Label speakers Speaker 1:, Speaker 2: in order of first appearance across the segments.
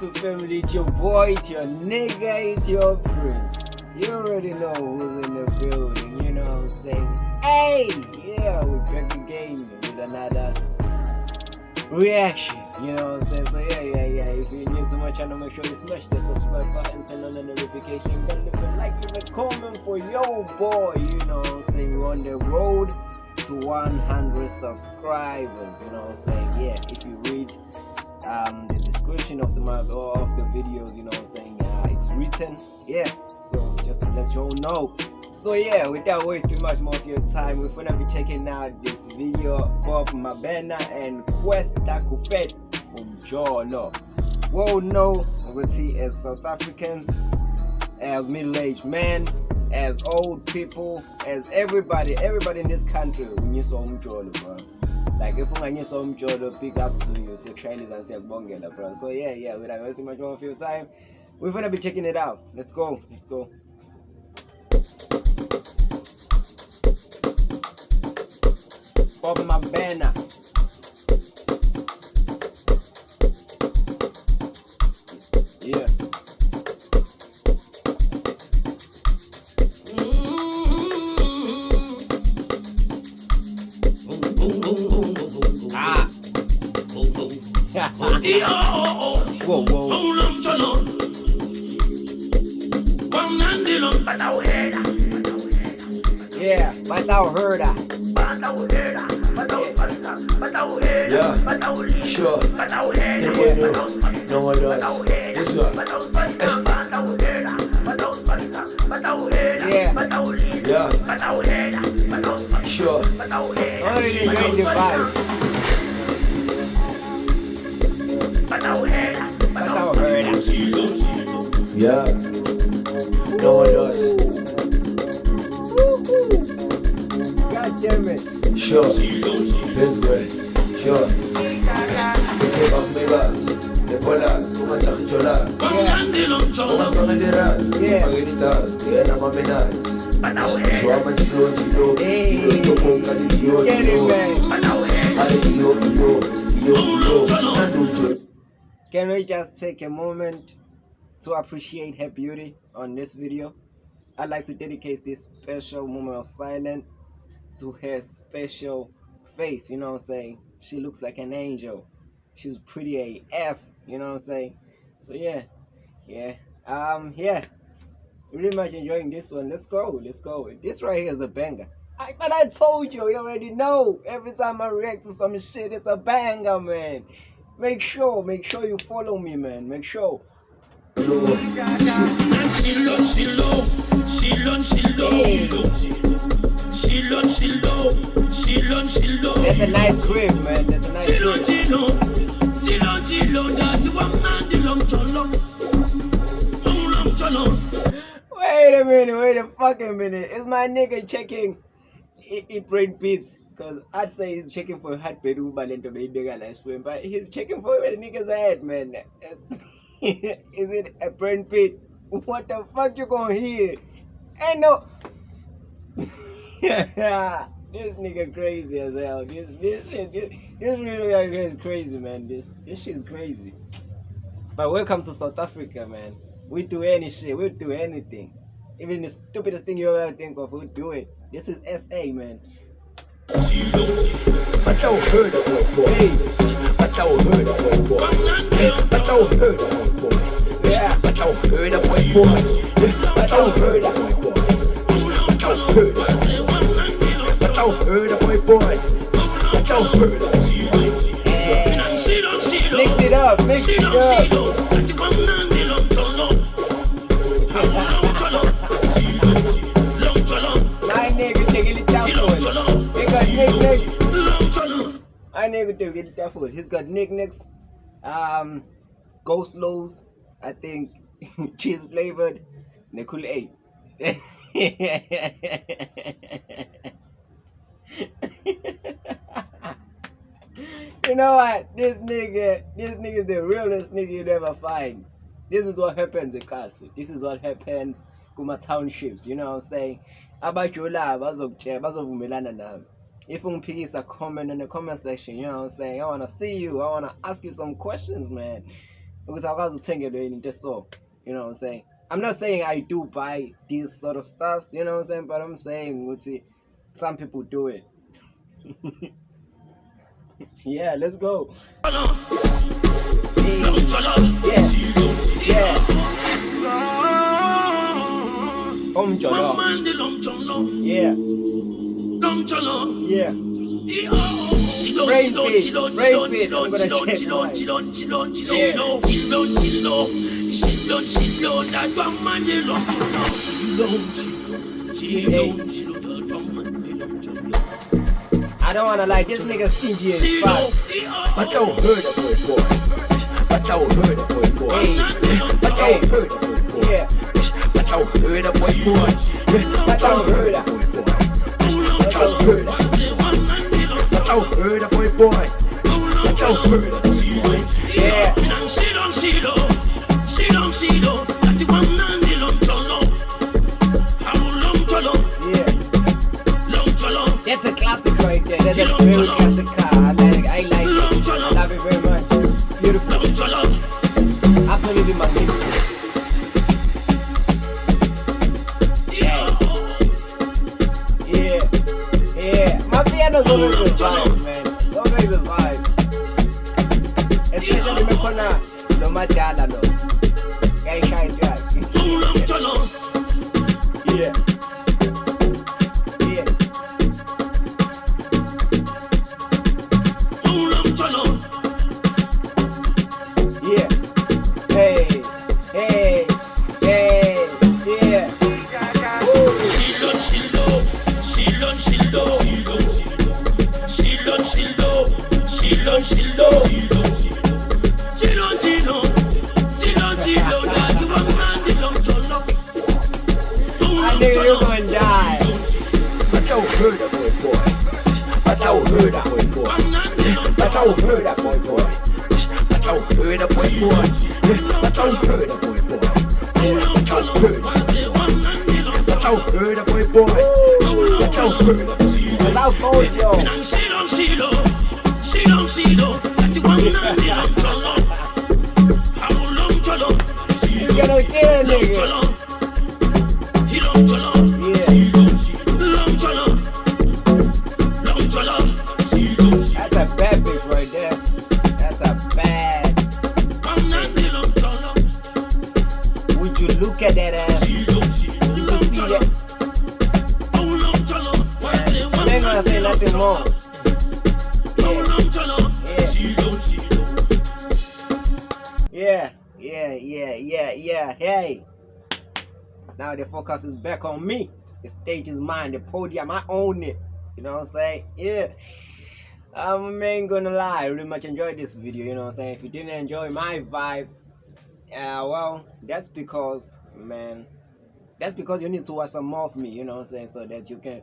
Speaker 1: Castle family, it's your boy, it's your nigga, it's your prince. You already know who's in the building, you know what I'm saying? Hey, yeah, we're back again with another reaction, you know what I'm saying? So yeah. If you're new to my channel, make sure you smash the subscribe button, turn on the notification bell, leave a like, leave a comment for your boy, you know what I'm saying? We're on the road to 100 subscribers, you know what I'm saying? Yeah, if you read the description of the videos, you know what I'm saying, it's written, yeah, so just to let you all know. So yeah, without wasting much more of your time, we're gonna be checking out this video Bob Mabena and Quest Dakufet from Jolo. Well known obviously as South Africans, as middle-aged men, as old people, as everybody in this country, we need some Jolo, bro. Like if I need some Jolo, big ups to you, sexualities and Bongela, bro. So yeah, without wasting much more of your time, we're gonna be checking it out. Let's go. Bob Mabena. Yeah. Whoa. Yeah, Batauherda.
Speaker 2: Yeah, sure. No one does. This one.
Speaker 1: Yeah,
Speaker 2: Sure.
Speaker 1: only the vibe. Batauherda.
Speaker 2: Yeah. No one does.
Speaker 1: God damn it.
Speaker 2: Sure. This way. Sure. This is of Megas. The Polas. Suman Chakicholas. Omas Kamederas.
Speaker 1: Yeah.
Speaker 2: Paginitas. Tiana Mamenas. Suama Chilo.
Speaker 1: Hey.
Speaker 2: Chilo.
Speaker 1: Get it, man. Can we just take a moment to appreciate her beauty on this video? I'd like to dedicate this special moment of silence to her special face, you know what I'm saying? She looks like an angel. She's pretty AF, you know what I'm saying? So yeah. Really much enjoying this one. Let's go. This right here is a banger. But I told you already know. Every time I react to some shit, it's a banger, man. Make sure you follow me, man. Make sure.
Speaker 3: She low.
Speaker 1: That's a nice grip, man. That's a nice grip. Wait a fucking minute. Is my nigga checking brain beats? Because I'd say he's checking for heartbeat, but he's checking for a nigga's head, man. Is it a brain beat? What the fuck you gonna hear? Ain't no. This nigga crazy as hell. This shit really is crazy, man. This shit's crazy. But welcome to South Africa, man. We do any shit. We'll do anything. Even the stupidest thing you ever think of, we'll do it. This is SA, man.
Speaker 2: Batauherda, boy. Batauherda, boy. Batauherda, boy.
Speaker 1: Yeah.
Speaker 2: Batauherda, boy. Batauherda, boy. Batauherda, boy. Batauherda.
Speaker 1: Mix it up. I nigga taking it down for it. He got knickknacks. I nigga take it down for it. He's got knickknacks, go slows, I think cheese flavored, Nicole A. You know what? This nigga is the realest nigga you'd ever find. This is what happens in Castle. This is what happens kuma townships, you know what I'm saying? Abajola bazovumelana nami. If ungiphikisa comment in the comment section, you know what I'm saying? I wanna see you. I wanna ask you some questions, man. because awukwazi uthenge le into so, you know what I'm saying. I'm not saying I do buy these sort of stuffs, you know what I'm saying, but I'm saying ukuthi some people do it. Yeah, let's go. Hey. Yeah. Omjolo. Yeah. Yeah. Brain fit. I'm gonna check I don't wanna lie, this nigga stingy as fuck.
Speaker 2: I don't hurt a boy. I don't hurt a boy.
Speaker 1: Hey.
Speaker 2: I don't hurt a boy.
Speaker 1: Yeah.
Speaker 2: I don't hurt a boy. I don't hurt a boy. I don't hurt a boy. I don't hurt a boy. I don't hurt a boy.
Speaker 1: Yeah. Yeah. That's a classic right there. That's a very classic car. I like it. I love it very much. Beautiful. Absolutely magnificent. Yeah. Yeah. My piano's always a vibe, man. It's always a vibe. Especially me kona no madala no. Guy. Yeah. Yeah. Yeah. Hey. Yeah. I knew you were gonna die.
Speaker 2: I don't hurt a boy. I don't hurt a boy. I don't hurt a boy. I don't hurt a boy. I don't hurt a boy. I don't hurt. I don't hurt a boy. I don't hurt.
Speaker 1: Cause I told you. You gotta kill a nigga. That's a bad bitch right there. That's a bad. Would you look at that ass? Did you see that? I ain't gonna say nothing more. Yeah. Hey. Now the focus is back on me. The stage is mine. The podium, I own it. You know what I'm saying? Yeah. I ain't gonna lie. I really much enjoyed this video. You know what I'm saying? If you didn't enjoy my vibe, well, that's because, man, that's because you need to watch some more of me. You know what I'm saying? So that you can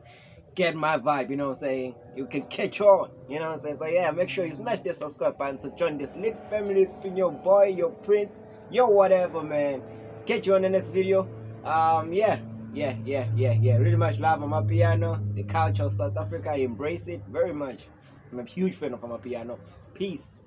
Speaker 1: get my vibe. You know what I'm saying? You can catch on. You know what I'm saying? So yeah, make sure you smash the subscribe button to join this lit family. It's been your boy, your prince, your whatever, man. Catch you on the next video. Yeah. Really much love on my piano. The culture of South Africa, I embrace it very much. I'm a huge fan of my piano. Peace.